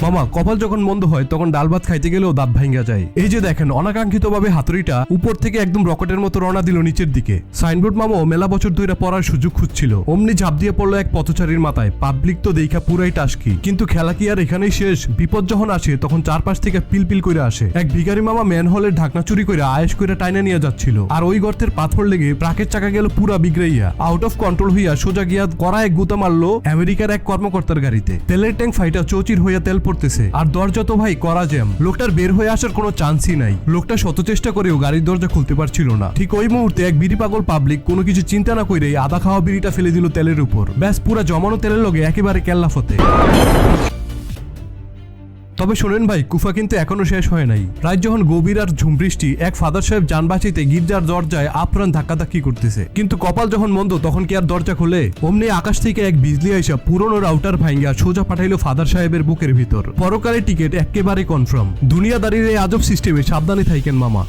মামা কপাল যখন মন্দ হয় তখন ডাল ভাত খাইতে গেলেও দাঁত ভাঙ্গা যায়। এই যে দেখেন অনাকাঙ্ক্ষিত ভাবে হাতুড়িটা উপর থেকে একদম রকেটের মতো রওনা দিল নিচের দিকে। সাইনবোর্ড মামাও মেলা বছর ধরে পড়ার সুযোগ খুঁজছিল, অমনি ঝাঁপ দিয়ে পড়লো এক পথচারীর মাথায়। পাবলিক তো দেখা পুরাই টাসকি, কিন্তু খেলা কি আর এখানেই শেষ? বিপদ যখন আসে তখন চারপাশ থেকে পিলপিল করে আসে। এক ভিখারি মামা ম্যানহোলের ঢাকনা চুরি করে আয়েশ করে টাইনা নিয়ে যাচ্ছিল, আর ওই গর্তের পাথর লেগে ট্রাকের চাকা গেল পুরা বিগড়াইয়া। আউট অফ কন্ট্রোল হইয়া সোজা গিয়া কড়া এক গুতা মারলো আমেরিকার এক কর্মকর্তার গাড়িতে। তেলের ট্যাঙ্ক ফাইটা চৌচির হইয়া তেল পড়তেছে, আর দরজা তো ভাই করা জ্যাম। লোকটার বের হয়ে আসার কোনো চান্সই নাই। লোকটা শত চেষ্টা করেও গাড়ির দরজা খুলতে পারছিল না। ঠিক ওই মুহূর্তে এক বিড়ি পাগল পাবলিক কোনো কিছু চিন্তা না করে আধা খাওয়া বিড়িটা ফেলে দিল তেলের উপর। ব্যাস পুরা জমানো তেলের লগে একেবারে কেল্লা ফতে। তবে শোনেন ভাই, কুফা কিন্তু এখনো শেষ হয় নাই। রাত যখন গভীর আর ঝুমবৃষ্টি, এক ফাদার সাহেব যান বাঁচাইতে গির্জার দরজায় আপ্রাণ ধাক্কাধাক্কি করতেছে। কিন্তু কপাল যখন মন্দ তখন কি আর দরজা খোলে? অমনি আকাশ থেকে এক বিজলি আইসা পুরনো রাউটার ভাঙ্গা সোজা পাঠাইলো ফাদার সাহেবের বুকের ভিতর। পরকালে টিকিট একেবারে কনফার্ম। দুনিয়াদারির এই আজব সিস্টেমে সাবধানে থাকেন মামা।